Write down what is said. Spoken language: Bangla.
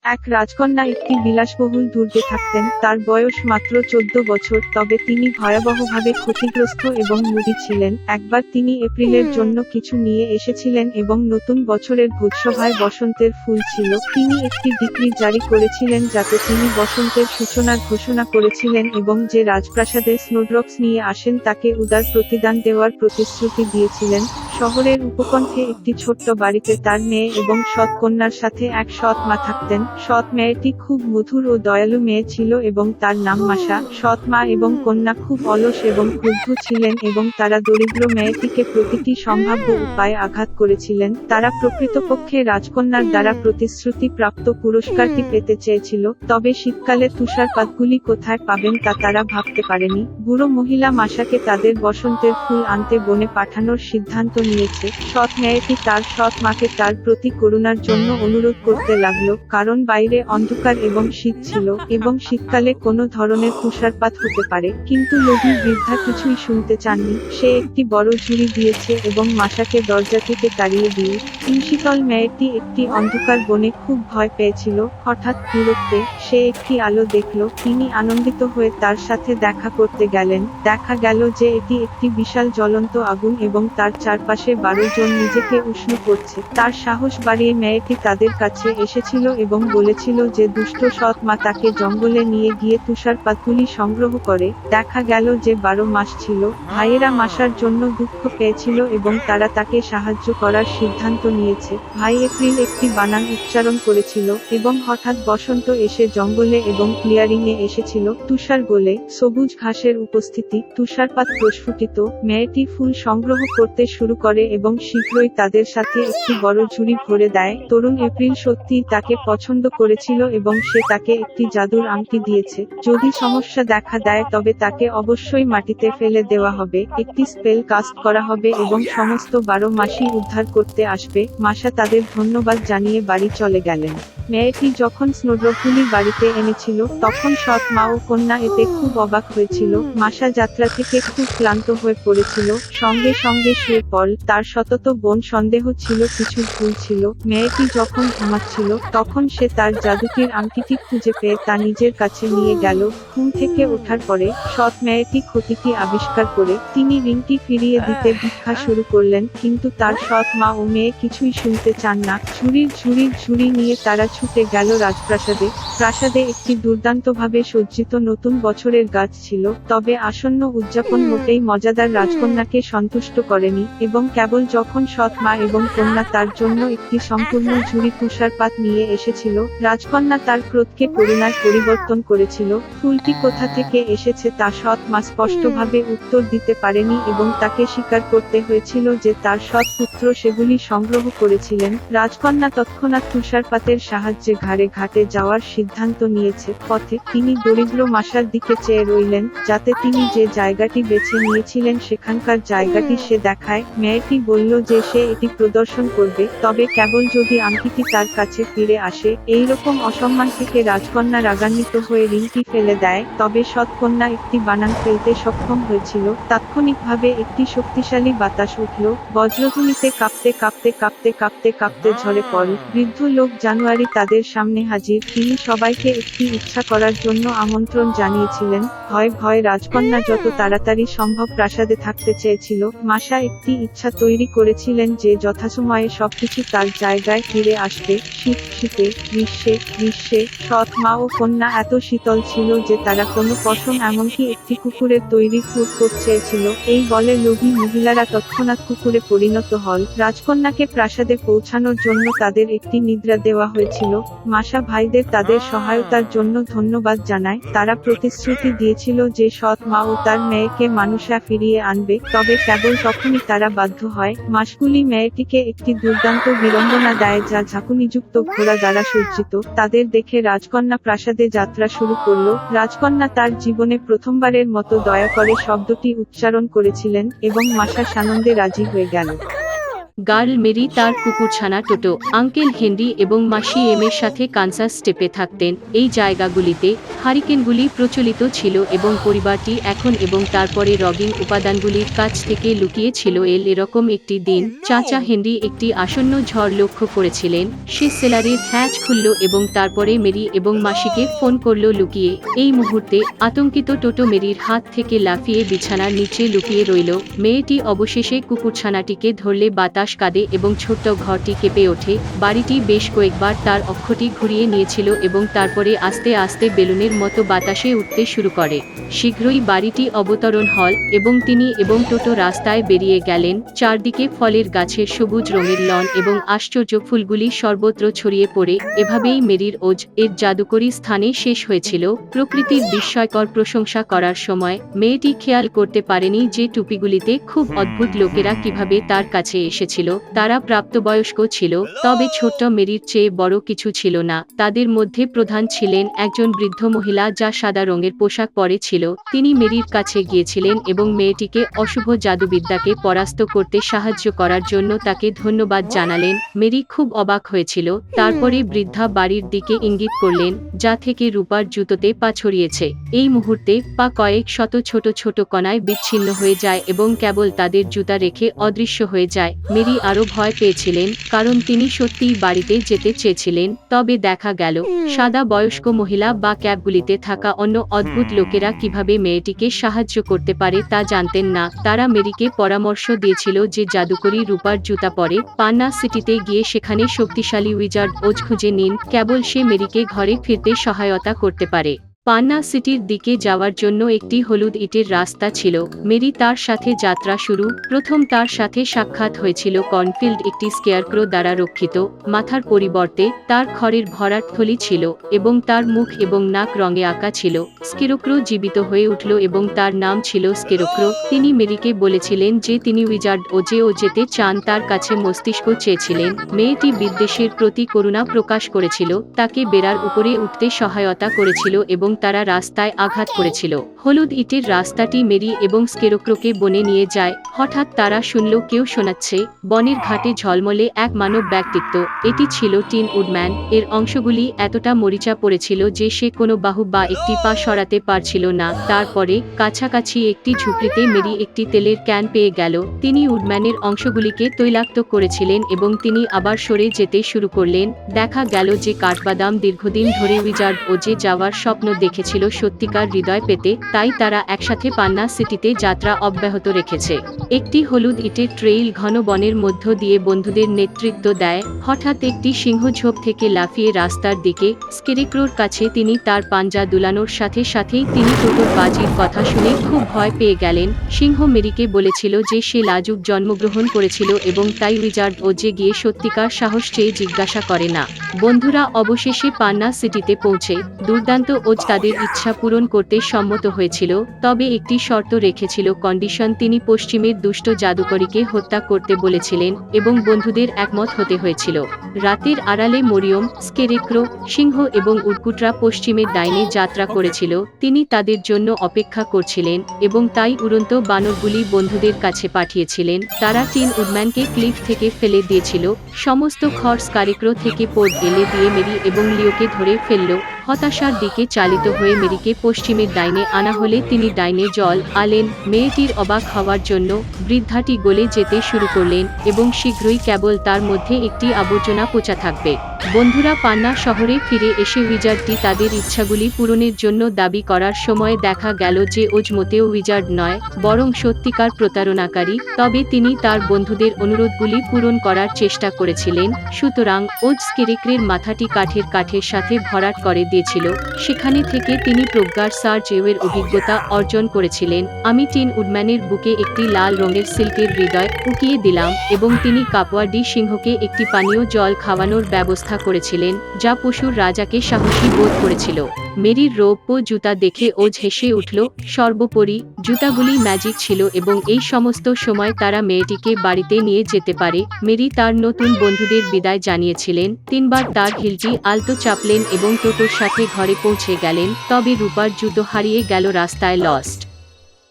এক রাজকন্যা একটি বিলাসবহুল দুর্গে থাকতেন। তার বয়স মাত্র 14 বছর, তবে তিনি ভয়াবহভাবে ক্ষতিগ্রস্ত এবং মুদি ছিলেন। একবার তিনি এপ্রিলের জন্য কিছু নিয়ে এসেছিলেন এবং নতুন বছরের ভোজসভায় বসন্তের ফুল ছিল। তিনি একটি ডিক্রি জারি করেছিলেন যাতে তিনি বসন্তের সূচনার ঘোষণা করেছিলেন এবং যে রাজপ্রাসাদে স্নোড্রপস নিয়ে আসেন তাকে উদার প্রতিদান দেওয়ার প্রতিশ্রুতি দিয়েছিলেন। শহরের উপকণ্ঠে একটি ছোট্ট বাড়িতে তার মেয়ে এবং সৎ কন্যার সাথে এক সৎ মা থাকতেন। সৎ মেয়েটি খুব মধুর ও দয়ালু মেয়ে ছিল এবং তার নাম মাসা। সৎ মা এবং কন্যা খুব অলস এবং ক্রুদ্ধ ছিলেন এবং তারা দরিদ্র মেয়েটিকে প্রতিটি সম্ভাব্য উপায়ে আঘাত করেছিলেন। তারা প্রকৃতপক্ষে রাজকন্যার দ্বারা প্রতিশ্রুতি প্রাপ্ত পুরস্কারটি পেতে চেয়েছিল, তবে শীতকালে তুষারপাতগুলি কোথায় পাবেন তা তারা ভাবতে পারেনি। বুড়ো মহিলা মাসাকে তাদের বসন্তের ফুল আনতে বনে পাঠানোর সিদ্ধান্ত নিয়েছে। সৎ মেয়েটি তার সৎ মাকে তার প্রতি করুণার জন্য অনুরোধ করতে লাগলো, কারণ বাইরে অন্ধকার এবং শীত ছিল এবং শীতকালে কোনো ধরনের তুষারপাত হতে পারে। কিন্তু লোভী বৃদ্ধা কিছুই শুনতে চাননি। সে একটি বড় ঝুড়ি দিয়েছে এবং মাসাকে দরজা থেকে তাড়িয়ে দিয়ে হিমশীতল মেয়েটি একটি অন্ধকার বনে খুব ভয় পেয়েছিল। হঠাৎ দূরত্বে সে একটি আলো দেখল। তিনি আনন্দিত হয়ে তার সাথে দেখা করতে গেলেন। দেখা গেল যে এটি একটি বিশাল জ্বলন্ত আগুন এবং তার চারপাশে 12 জন নিজেকে উষ্ণ করছে। তার সাহস বাড়িয়ে মেয়েটি তাদের কাছে এসেছিল এবং বলেছিল যে দুষ্ট সৎ মা তাকে জঙ্গলে নিয়ে গিয়ে তুষারপাতগুলি সংগ্রহ করে। দেখা গেল যে 12 মাস ছিল। ভাইয়েরা মাসার জন্য দুঃখ পেয়েছিল এবং তারা তাকে সাহায্য করার সিদ্ধান্ত নিয়েছে। ভাই এপ্রিল একটি বানান উচ্চারণ করেছিল এবং হঠাৎ বসন্ত এসে জঙ্গলে এবং ক্লিয়ারিংয়ে এসেছিল। তুষার গোলে সবুজ ঘাসের উপস্থিতি, তুষারপাত প্রস্ফুটিত। মেয়েটি ফুল সংগ্রহ করতে শুরু করে এবং শীঘ্রই তাদের সাথে একটি বড় ঝুড়ি ভরে দেয়। তরুণ এপ্রিল সত্যিই তাকে পছন্দ করেছিল এবং সে তাকে একটি জাদুর আংটি দিয়েছে। যদি সমস্যা দেখা দেয় তবে তাকে অবশ্যই মাটিতে ফেলে দেওয়া হবে। একটি স্পেল কাস্ট করা হবে এবং সমস্ত 12 মাসই উদ্ধার করতে আসবে। মাসা তাদের ধন্যবাদ জানিয়ে বাড়ি চলে গেলেন। মেয়েটি যখন স্নোড্রপগুলি বাড়িতে এনেছিল তখন সৎ মা ও কন্যা এতে খুব অবাক হয়েছিল। মাসা যাত্রা থেকে খুব ক্লান্ত হয়ে পড়েছিল। সঙ্গে সঙ্গে শুয়ে পড়ল। তার সতত বোন সন্দেহ ছিল কিছু ভুল ছিল। মেয়েটি যখন ঘুমাচ্ছিল তখন সে তার জাদুকির আংটিটি খুঁজে পেয়ে তা নিজের কাছে নিয়ে গেল। ঘুম থেকে ওঠার পরে সৎ মেয়েটি ক্ষতিটি আবিষ্কার করে তিনি রিংটি ফিরিয়ে দিতে ভিক্ষা শুরু করলেন, কিন্তু তার সৎ মা ও মেয়ে কিছুই শুনতে চান না। ঝুড়ি নিয়ে তারা ছুটে গেল রাজপ্রাসাদে। প্রাসাদে একটি দুর্দান্তভাবে সজ্জিত নতুন বছরের গাছ ছিল, তবে আসন্ন উদযাপন মোটেই মজাদার রাজকন্যাকে সন্তুষ্ট করেনি এবং কেবল যখন সৎ মা এবং কন্যা তার জন্য একটি সম্পূর্ণ ঝুড়ি তুষারপাত নিয়ে এসেছিল, রাজকন্যা তার ক্রোধকে করুণায় পরিবর্তন করেছিল। ফুলটি কোথা থেকে এসেছে তা সৎ মা স্পষ্টভাবে উত্তর দিতে পারেনি এবং তাকে স্বীকার করতে হয়েছিল যে তার সৎ পুত্র সেগুলি সংগ্রহ করেছিলেন। রাজকন্যা তৎক্ষণাৎ তুষারপাতের সাহায্যে ঘাটে যাওয়ার সিদ্ধান্ত নিয়েছে। পথে তিনি দরিদ্র মাসার দিকে চেয়ে রইলেন, যাতে তিনি যে জায়গাটি বেছে নিয়েছিলেন সেখানকার জায়গাটি সে দেখায়। মেয়েটি বলল যে সে এটি প্রদর্শন করবে, তবে কেবল যদি আংটিটি তার কাছে ফিরে আসে। এইরকম অসম্মান থেকে রাজকন্যা রাগান্বিত হয়ে রিংটি ফেলে দেয়, তবে সৎ কন্যা একটি বানান ফেলতে সক্ষম হয়েছিল। তাৎক্ষণিকভাবে একটি শক্তিশালী বাতাস উঠল। বজ্রধ্বনিতে কাঁপতে ঝরে পড়ল। বৃদ্ধ লোক জানুয়ারি তাদের সামনে হাজির। তিনি সবাইকে একটি ইচ্ছা করার জন্য আমন্ত্রণ জানিয়েছিলেন। ভয়ে রাজকন্যা যত তাড়াতাড়ি সম্ভব প্রাসাদে থাকতে চেয়েছিল। মাসা একটি ইচ্ছা তৈরি করেছিলেন যে যথাসময়ে সবকিছু তার জায়গায় ফিরে আসবে। শীতে গ্রীষ্মে সৎ মা ও কন্যা এত শীতল ছিল যে তারা কোনো পশম এমনকি একটি কুকুরের তৈরি ফুড চেয়েছিল। এই বলে লোভী মহিলারা তৎক্ষণাৎ কুকুরে পরিণত হল। রাজকন্যাকে প্রাসাদে পৌঁছানোর জন্য তাদের একটি নিদ্রা দেওয়া হয়েছিল। মাসা ভাইদের তাদের সহায়তার জন্য ধন্যবাদ জানায়। তারা প্রতিশ্রুতি দিয়েছিল যে সৎ মা ও তার মেয়েকে মানুষা ফিরিয়ে আনবে, তবে কেবল তখনই তারা বাধ্য হয়। মাসগুলি মেয়েটিকে একটি দুর্দান্ত বিড়ম্বনা দেয় যা ঝাঁকুনিযুক্ত ঘোড়া দ্বারা সজ্জিত। তাদের দেখে রাজকন্যা প্রাসাদে যাত্রা শুরু করল। রাজকন্যা তার জীবনে প্রথমবারের মতো দয়া করে শব্দটি উচ্চারণ করেছিলেন এবং মাসা সানন্দে রাজি হয়ে গেল। গার্ল মেরি তার কুকুরছানা টোটো, আঙ্কেল হেনরি এবং মাসি এমের সাথে কানসাস স্টেপে থাকতেন। এই জায়গাগুলিতে হারিকেনগুলি প্রচলিত ছিল এবং পরিবারটি এখন এবং তারপরে রগিং উপাদানগুলির কাছ থেকে লুকিয়ে ছিল। এরকম একটি দিন চাচা হেনরি একটি আসন্ন ঝড় লক্ষ্য করেছিলেন। সে সেলারের হ্যাচ খুলল এবং তারপরে মেরি এবং মাসিকে ফোন করল লুকিয়ে। এই মুহূর্তে আতঙ্কিত টোটো মেরির হাত থেকে লাফিয়ে বিছানার নিচে লুকিয়ে রইল। মেয়েটি অবশেষে কুকুরছানাটিকে ধরলে বাতাস কাঁদে এবং ছোট্ট ঘরটি কেঁপে ওঠে। বাড়িটি বেশ কয়েকবার তার অক্ষটি ঘুরিয়ে নিয়েছিল এবং তারপরে আস্তে আস্তে বেলুনের মতো বাতাসে উঠতে শুরু করে। শীঘ্রই বাড়িটি অবতরণ হল এবং তিনি এবং টোটো রাস্তায় বেরিয়ে গেলেন। চারদিকে ফলের গাছের সবুজ রঙের লন এবং আশ্চর্য ফুলগুলি সর্বত্র ছড়িয়ে পড়ে। এভাবেই মেরির ওজ এর জাদুকরী স্থানে শেষ হয়েছিল। প্রকৃতির বিস্ময়কর প্রশংসা করার সময় মেয়েটি খেয়াল করতে পারেনি যে টুপিগুলিতে খুব অদ্ভুত লোকেরা কিভাবে তার কাছে এসেছিল। তারা প্রাপ্তবয়স্ক ছিল, তবে ছোট্ট মেরির চেয়ে বড় কিছু ছিল না। তাদের মধ্যে প্রধান ছিলেন একজন বৃদ্ধ মহিলা যা সাদা রঙের পোশাক পরে ছিল। তিনি মেরির কাছে গিয়েছিলেন এবং মেয়েটিকে অশুভ জাদুবিদ্যাকে পরাস্ত করতে সাহায্য করার জন্য তাকে ধন্যবাদ জানালেন। মেরি খুব অবাক হয়েছিল। তারপরে বৃদ্ধা বাড়ির দিকে ইঙ্গিত করলেন, যা থেকে রূপার জুতোতে পা ছড়িয়েছে। এই মুহূর্তে পা কয়েক শত ছোট ছোট কণায় বিচ্ছিন্ন হয়ে যায় এবং কেবল তাদের জুতা রেখে অদৃশ্য হয়ে যায়। মেরি আরো ভয় পেয়েছিলেন কারণ তিনি সত্যিই বাড়িতে যেতে চেয়েছিলেন। তবে দেখা গেল সাদা বয়স্ক মহিলা বা ক্যাবগুলিতে থাকা অন্য অদ্ভুত লোকেরা কিভাবে মেয়েটিকে সাহায্য করতে পারে তা জানতেন না। তারা মেরিকে পরামর্শ দিয়েছিল যে জাদুকরী রূপার জুতা পরে পান্না সিটিতে গিয়ে সেখানে শক্তিশালী উইজার্ড ওজ খুঁজে নিন। কেবল সে মেরিকে ঘরে ফিরতে সহায়তা করতে পারে। পান্না সিটির দিকে যাওয়ার জন্য একটি হলুদ ইটের রাস্তা ছিল। মেরি তার সাথে যাত্রা শুরু। প্রথম তার সাথে সাক্ষাৎ হয়েছিল কর্নফিল্ড, একটি স্কেয়ারক্রো দ্বারা রক্ষিত। মাথার পরিবর্তে তার খড়ের ভরাট থলি ছিল এবং তার মুখ এবং নাক রঙে আঁকা ছিল। স্কেরোক্রো জীবিত হয়ে উঠল এবং তার নাম ছিল স্কেরোক্রো। তিনি মেরিকে বলেছিলেন যে তিনি উইজার্ড ওজে ও যেতে চান। তার কাছে মস্তিষ্ক চেয়েছিলেন। মেয়েটি বিদ্বেষের প্রতি করুণা প্রকাশ করেছিল, তাকে বেড়ার উপরে উঠতে সহায়তা করেছিল এবং তারা রাস্তায় আঘাত করেছিল। হলুদ ইটের রাস্তাটি মেরি এবং স্কেরোক্রোকে বনে নিয়ে যায়। হঠাৎ তারা শুনল কেউ শোনাচ্ছে। বনের ঘাটে ঝলমলে এক মানব ব্যক্তিত্ব। এটি ছিল টিন উডম্যান। এর অংশগুলি এতটা মরিচা পড়েছিল যে সে কোনো বাহু বা একটি পা সরাতে পারছিল না। তারপরে কাছাকাছি একটি ঝুপড়িতে মেরি একটি তেলের ক্যান পেয়ে গেল। তিনি উডম্যানের অংশগুলিকে তৈলাক্ত করেছিলেন এবং তিনি আবার সরে যেতে শুরু করলেন। দেখা গেল যে কাঠবাদাম দীর্ঘদিন ধরে উইজার্ড ওজে যাওয়ার স্বপ্ন দেখেছিল সত্যিকার হৃদয় পেতে। তাই তারা একসাথে পান্না সিটিতে যাত্রা অব্যাহত রেখেছে। একটি হলুদ ইটের ট্রেইল ঘন বনের মধ্য দিয়ে বন্ধুদের নেতৃত্ব দেয়। হঠাৎ একটি সিংহঝোপ থেকে লাফিয়ে রাস্তার দিকে স্কেরোক্রোর কাছে তিনি তার পাঞ্জা দুলানোর সাথে সাথেই তিনি টোটোর বাজির কথা শুনে খুব ভয় পেয়ে গেলেন। সিংহ মেরিকে বলেছিল যে সে লাজুক জন্মগ্রহণ করেছিল এবং তাই উইজার্ড ওজে গিয়ে সত্যিকার সাহস চেয়ে জিজ্ঞাসা করে না। বন্ধুরা অবশেষে পান্না সিটিতে পৌঁছে দুর্দান্ত ওজ তাদের ইচ্ছা পূরণ করতে সম্মত হয়েছিল, তবে একটি শর্ত রেখেছিল কন্ডিশন। তিনি পশ্চিমের দুষ্ট জাদুকরীকে হত্যা করতে বলেছিলেন এবং বন্ধুদের একমত হতে হয়েছিল। রাতের আড়ালে মরিয়ম, স্কেরোক্রো, সিংহ এবং উটকুটরা পশ্চিমের ডাইনে যাত্রা করেছিল। তিনি তাদের জন্য অপেক্ষা করছিলেন এবং তাই উড়ন্ত বানরগুলি বন্ধুদের কাছে পাঠিয়েছিলেন। তারা টিন উডম্যানকে ক্লিফ থেকে ফেলে দিয়েছিল। সমস্ত খড় স্কেরোক্রো থেকে পোর্ট এলে দিয়ে মেরি এবং লিওকে ধরে ফেলল। হতাশার দিকে চালিত হয়ে মেরিকে পশ্চিমের ডাইনে আনা হলে তিনি ডাইনে জল আলেন। মেয়েটির অবাক হওয়ার জন্য বৃদ্ধাটি গলে যেতে শুরু করলেন এবং শীঘ্রই কেবল তার মধ্যে একটি আবর্জনা পচা থাকবে। বন্ধুরা পান্না শহরে ফিরে এসে উইজার্ডটি তাদের ইচ্ছাগুলি পূরণের জন্য দাবি করার সময় দেখা গেল যে ওজ মোটেও উইজার্ড নয়, বরং সত্যিকার প্রতারণাকারী। তবে তিনি তার বন্ধুদের অনুরোধগুলি পূরণ করার চেষ্টা করেছিলেন। সুতরাং ওজ স্কেরোক্রোর মাথাটি কাঠের সাথে ভরাট করে দিয়েছিল। সেখানে থেকে তিনি প্রজ্ঞার সার্চ এর অভিজ্ঞতা অর্জন করেছিলেন। আমি টিন উডম্যানের বুকে একটি লাল রঙের সিল্কের হৃদয় উকিয়ে দিলাম এবং তিনি কাপওয়া ডি সিংহকে একটি পানীয় জল খাওয়ানোর ব্যবস্থা করেছিলেন, যা পশুর রাজাকে সাহসী বোধ করেছিল। মেরির রৌপ্য জুতা দেখে ওজ হেসে উঠল। সর্বোপরি জুতাগুলি ম্যাজিক ছিল এবং এই সমস্ত সময় তারা মেয়েটিকে বাড়িতে নিয়ে যেতে পারে। মেরি তার নতুন বন্ধুদের বিদায় জানিয়েছিলেন। 3 বার তার হিলটি আলতো চাপলেন এবং টোটোর সাথে ঘরে পৌঁছে গেলেন। তবে রূপার জুতো হারিয়ে গেল রাস্তায় লস্ট।